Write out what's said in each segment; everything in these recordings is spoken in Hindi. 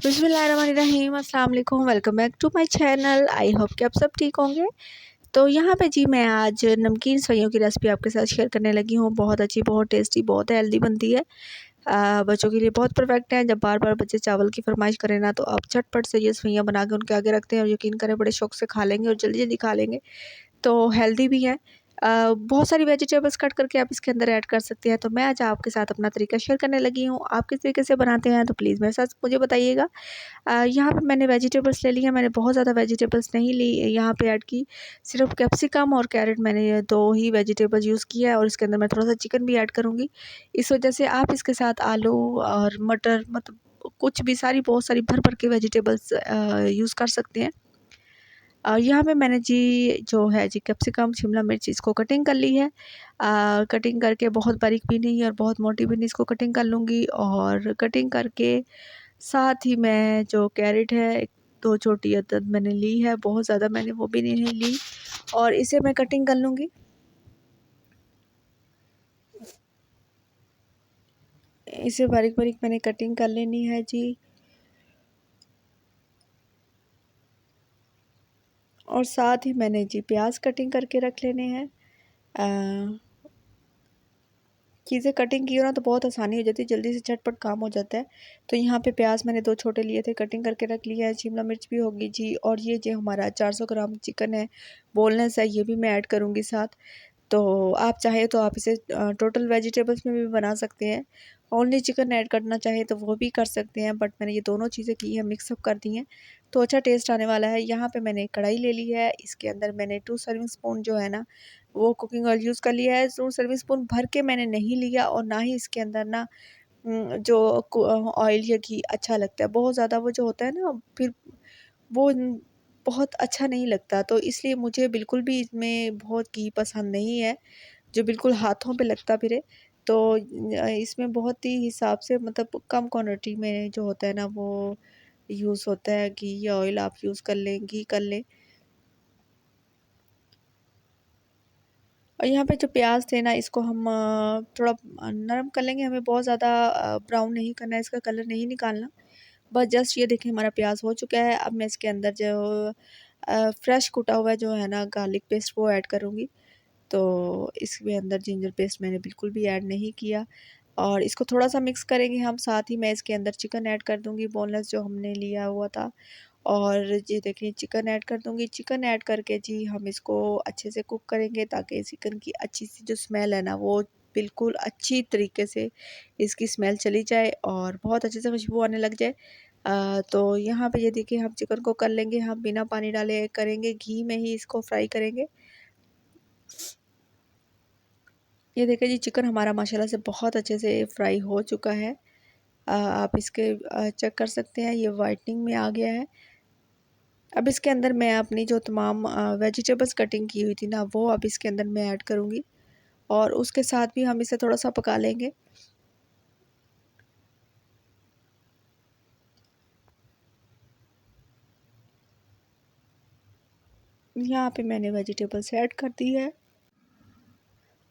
बिस्मिल्लाहिर्रहमानिर्रहीम अस्सलाम वालेकुम। Welcome back to my channel. I hope कि आप सब ठीक होंगे। तो यहाँ पे जी मैं आज नमकीन सवइयों की रेसिपी आपके साथ शेयर करने लगी हूँ। बहुत अच्छी, बहुत टेस्टी, बहुत हेल्दी बनती है। बच्चों के लिए बहुत परफेक्ट है। जब बार बार बच्चे चावल की फरमाइश करें ना, तो आप झटपट से ये सवइयाँ बना के उनके आगे रखते हैं और यकीन करें बड़े शौक से खा लेंगे और जल्दी जल्दी खा लेंगे। तो हेल्दी भी है। बहुत सारी वेजिटेबल्स कट करके आप इसके अंदर ऐड कर सकते हैं। तो मैं आज आपके साथ अपना तरीका शेयर करने लगी हूँ। आप किस तरीके से बनाते हैं तो प्लीज़ मेरे साथ मुझे बताइएगा। यहाँ पे मैंने वेजिटेबल्स ले ली है। मैंने बहुत ज़्यादा वेजिटेबल्स नहीं ली यहाँ पे ऐड की। सिर्फ कैप्सिकम और कैरेट मैंने ये 2 ही वेजिटेबल्स यूज़ किया है और इसके अंदर मैं थोड़ा-सा चिकन भी ऐड करूँगी। इस वजह से आप इसके साथ आलू और मटर, मतलब कुछ भी, सारी बहुत सारी भर-भर के वेजिटेबल्स यूज़ कर सकते हैं। यहाँ पे मैंने जी जो है जी कैप्सिकम, शिमला मिर्च, इसको कटिंग कर ली है। कटिंग करके बहुत बारीक भी नहीं और बहुत मोटी भी नहीं, इसको कटिंग कर लूँगी। और कटिंग करके साथ ही मैं जो कैरेट है, 2 छोटी अदद मैंने ली है, बहुत ज़्यादा मैंने वो भी नहीं ली, और इसे मैं कटिंग कर लूँगी। इसे बारीक-बारीक मैंने कटिंग कर लेनी है जी। और साथ ही मैंने जी प्याज कटिंग करके रख लेने हैं। चीज़ें कटिंग की हो ना तो बहुत आसानी हो जाती है, जल्दी से झटपट काम हो जाता है। तो यहाँ पे प्याज मैंने 2 छोटे लिए थे, कटिंग करके रख लिया है। शिमला मिर्च भी होगी जी, और ये जो हमारा 400 ग्राम चिकन है, बोनलेस है, ये भी मैं ऐड करूँगी साथ। तो आप चाहे तो आप इसे टोटल वेजिटेबल्स में भी बना सकते हैं। ओनली चिकन ऐड करना चाहें तो वो भी कर सकते हैं, बट मैंने ये दोनों चीज़ें की हैं, मिक्सअप कर दी हैं, तो अच्छा टेस्ट आने वाला है। यहाँ पे मैंने कढ़ाई ले ली है, इसके अंदर मैंने 2 सर्विंग स्पून जो है ना, वो कुकिंग ऑयल यूज़ कर लिया है। 2 सर्विंग स्पून भर के मैंने नहीं लिया, और ना ही इसके अंदर ना जो ऑयल या घी अच्छा लगता है। बहुत ज़्यादा वो जो होता है ना, फिर वो बहुत अच्छा नहीं लगता, तो इसलिए मुझे बिल्कुल भी इसमें बहुत घी पसंद नहीं है, जो बिल्कुल हाथों पे लगता फिरे। तो इसमें बहुत ही हिसाब से, मतलब कम क्वांटिटी में जो होता है ना, वो यूज़ होता है। घी या ऑयल आप यूज़ कर लें, घी कर लें। और यहाँ पे जो प्याज थे ना, इसको हम थोड़ा नरम कर लेंगे। हमें बहुत ज़्यादा ब्राउन नहीं करना है, इसका कलर नहीं निकालना। बस जस्ट ये देखिए हमारा प्याज हो चुका है। अब मैं इसके अंदर जो फ्रेश कुटा हुआ जो है ना गार्लिक पेस्ट, वो ऐड करूँगी। तो इसके अंदर जिंजर पेस्ट मैंने बिल्कुल भी ऐड नहीं किया, और इसको थोड़ा-सा मिक्स करेंगे हम। साथ ही मैं इसके अंदर चिकन ऐड कर दूँगी, बोनलेस जो हमने लिया हुआ था। और ये देखिए चिकन ऐड कर दूँगी। चिकन ऐड करके जी हम इसको अच्छे से कुक करेंगे, ताकि चिकन की अच्छी सी जो स्मेल है ना, वो बिल्कुल अच्छी तरीके से इसकी स्मेल चली जाए और बहुत अच्छे से खुशबू आने लग जाए। तो यहाँ पे ये देखिए हम चिकन को कर लेंगे, हम बिना पानी डाले करेंगे, घी में ही इसको फ्राई करेंगे। ये देखिए जी चिकन हमारा माशाल्लाह से बहुत अच्छे से फ्राई हो चुका है। आप इसके चेक कर सकते हैं, ये वाइटनिंग में आ गया है। अब इसके अंदर मैं अपनी जो तमाम वेजिटेबल्स कटिंग की हुई थी ना, वो अब इसके अंदर मैं ऐड करूँगी, और उसके साथ भी हम इसे थोड़ा-सा पका लेंगे। यहाँ पे मैंने वेजिटेबल्स ऐड कर दी है,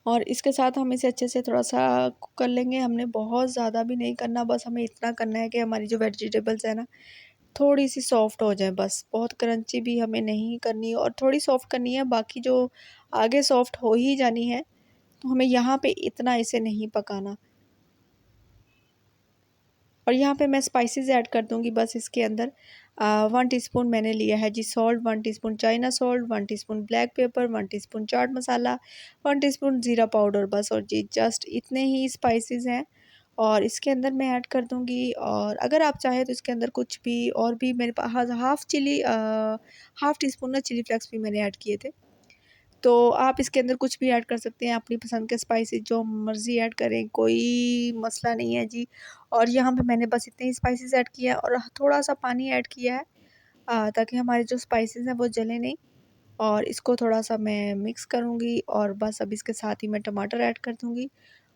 और इसके साथ हम इसे अच्छे से थोड़ा-सा कुक कर लेंगे। हमने बहुत ज़्यादा भी नहीं करना, बस हमें इतना करना है कि हमारी जो वेजिटेबल्स है ना, थोड़ी-सी सॉफ्ट हो जाए बस। बहुत क्रंची भी हमें नहीं करनी, और थोड़ी सॉफ्ट करनी है, बाकी जो आगे सॉफ्ट हो ही जानी है, तो हमें यहाँ पे इतना इसे नहीं पकाना। और यहाँ पे मैं स्पाइसेस ऐड कर दूँगी बस इसके अंदर। 1 टीस्पून मैंने लिया है जी salt, 1 teaspoon China salt, 1 teaspoon black pepper, 1 teaspoon chaat masala, 1 teaspoon ज़ीरा पाउडर, बस। और जी जस्ट इतने ही स्पाइसेस हैं, और इसके अंदर मैं ऐड कर दूँगी। और अगर आप चाहें तो इसके अंदर कुछ भी और भी, मेरे पास हाफ़ टीस्पून ना चिली फ्लेक्स भी मैंने ऐड किए थे। तो आप इसके अंदर कुछ भी ऐड कर सकते हैं, अपनी पसंद के स्पाइसेस जो मर्ज़ी ऐड करें, कोई मसला नहीं है जी। और यहाँ पे मैंने बस इतने ही स्पाइसेस ऐड किया है, और थोड़ा-सा पानी ऐड किया है, ताकि हमारे जो स्पाइसेस हैं वो जले नहीं। और इसको थोड़ा-सा मैं मिक्स करूँगी, और बस अब इसके साथ ही मैं टमाटर ऐड कर दूँगी।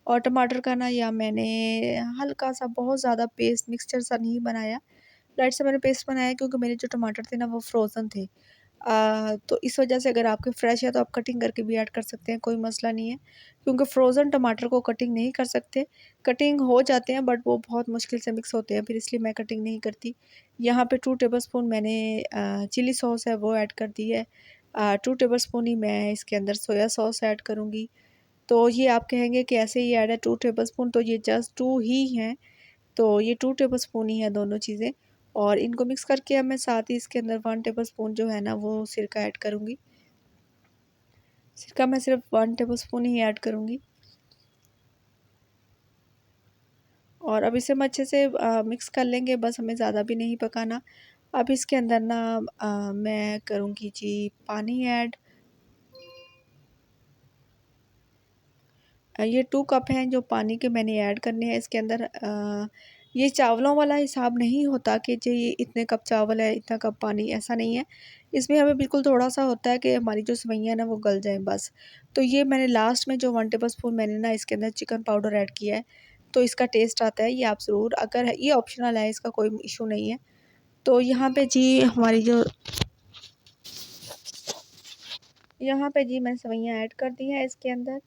और टमाटर का ना, या मैंने हल्का-सा, बहुत ज़्यादा पेस्ट मिक्सचर सा नहीं बनाया, लाइट सा मैंने पेस्ट बनाया, क्योंकि मेरे जो टमाटर थे ना वो फ्रोज़न थे। तो इस वजह से अगर आपके फ्रेश है तो आप कटिंग करके भी ऐड कर सकते हैं, कोई मसला नहीं है। क्योंकि फ्रोज़न टमाटर को कटिंग नहीं कर सकते, कटिंग हो जाते हैं बट वो बहुत मुश्किल से मिक्स होते हैं, फिर इसलिए मैं कटिंग नहीं करती। यहाँ पे 2 टेबलस्पून मैंने चिली सॉस है वो ऐड कर दी है। 2 टेबलस्पून ही मैं इसके अंदर सोया सॉस ऐड करूँगी। तो ये आप कहेंगे कि ऐसे ही ऐड है 2 टेबलस्पून, तो ये जस्ट 2 ही हैं। तो ये 2 टेबलस्पून ही है दोनों चीज़ें, और इनको मिक्स करके अब मैं साथ ही इसके अंदर 1 टेबलस्पून जो है ना वो सिरका ऐड करूँगी। सिरका मैं सिर्फ 1 टेबलस्पून ही ऐड करूँगी, और अब इसे हम अच्छे से मिक्स कर लेंगे, बस हमें ज़्यादा भी नहीं पकाना। अब इसके अंदर ना मैं करूँगी जी पानी ऐड। ये 2 कप हैं जो पानी के मैंने ऐड करने हैं इसके अंदर। ये चावलों वाला हिसाब नहीं होता कि जी इतने कप चावल है, इतना कप पानी, ऐसा नहीं है। इसमें हमें बिल्कुल थोड़ा-सा होता है कि हमारी जो सेवइयाँ हैं ना वो गल जाएँ बस। तो ये मैंने लास्ट में जो 1 टेबलस्पून मैंने ना इसके अंदर चिकन पाउडर ऐड किया है, तो इसका टेस्ट आता है। ये आप ज़रूर, अगर ये ऑप्शनल है, इसका कोई इश्यू नहीं है। तो यहाँ पे जी मैंने सेवइयाँ ऐड कर दी हैं इसके अंदर।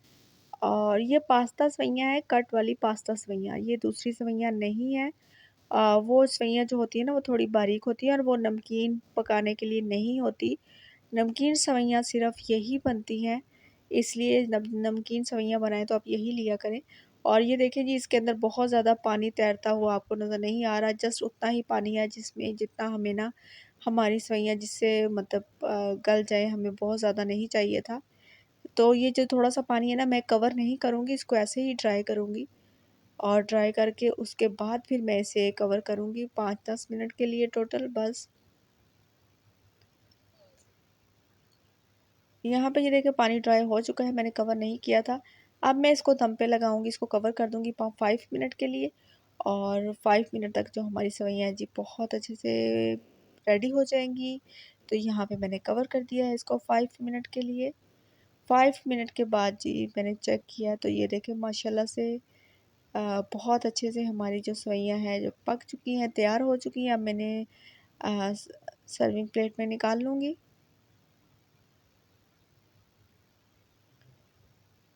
और ये पास्ता सेवइयाँ हैं, कट वाली पास्ता सेवइयाँ, ये दूसरी सेवइयाँ नहीं हैं। वो सेवइयाँ जो होती है ना वो थोड़ी बारीक होती है और वो नमकीन पकाने के लिए नहीं होती। नमकीन सेवइयाँ सिर्फ़ यही बनती हैं, इसलिए नमकीन सेवइयाँ बनाएँ तो आप यही लिया करें। और ये देखिए जी इसके अंदर बहुत ज़्यादा पानी तैरता हुआ आपको नज़र नहीं आ रहा, जस्ट उतना ही पानी है जिसमें जितना हमें ना हमारी सेवइयाँ जिससे मतलब गल जाए, हमें बहुत ज़्यादा नहीं चाहिए था। तो ये जो थोड़ा-सा पानी है ना मैं कवर नहीं करूँगी, इसको ऐसे ही ड्राई करूँगी, और ड्राई करके उसके बाद फिर मैं इसे कवर करूँगी 5-10 मिनट के लिए टोटल बस। यहाँ पे ये देखिए पानी ड्राई हो चुका है, मैंने कवर नहीं किया था। अब मैं इसको दम पे लगाऊँगी, इसको कवर कर दूँगी 5 मिनट के लिए, और 5 मिनट तक जो हमारी सेवइयाँ हैं जी बहुत अच्छे से रेडी हो जाएँगी। तो यहाँ पे मैंने कवर कर दिया है इसको 5 मिनट के लिए। 5 मिनट के बाद जी मैंने चेक किया तो ये देखिए माशाल्लाह से बहुत अच्छे से हमारी जो सेवइयाँ हैं जो पक चुकी हैं, तैयार हो चुकी हैं। अब मैंने सर्विंग प्लेट में निकाल लूँगी।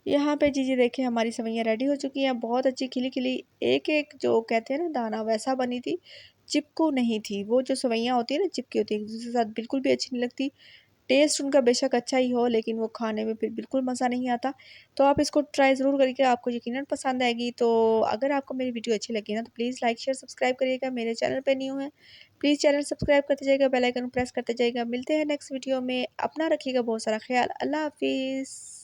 यहाँ पे जी देखिए हमारी सेवइयाँ रेडी हो चुकी हैं, बहुत अच्छी खिली-खिली, एक-एक जो कहते हैं ना दाना वैसा बनी थी, चिपकू नहीं थी। वो जो सेवइयाँ होती है ना चिपकी होती है, एक-दूसरे के साथ बिल्कुल भी अच्छी नहीं लगती। टेस्ट उनका बेशक अच्छा ही हो, लेकिन वो खाने में फिर बिल्कुल मज़ा नहीं आता। तो आप इसको ट्राई ज़रूर करिएगा, आपको यकीनन पसंद आएगी। तो अगर आपको मेरी वीडियो अच्छी लगी ना तो प्लीज़ लाइक, शेयर, सब्सक्राइब करिएगा। मेरे चैनल पे न्यू हैं, प्लीज़ चैनल सब्सक्राइब करते जाइएगा, बेल आइकन प्रेस करते जाइएगा। मिलते हैं नेक्स्ट वीडियो में, अपना रखिएगा बहुत सारा ख़्याल। अल्लाह हाफ़िज़।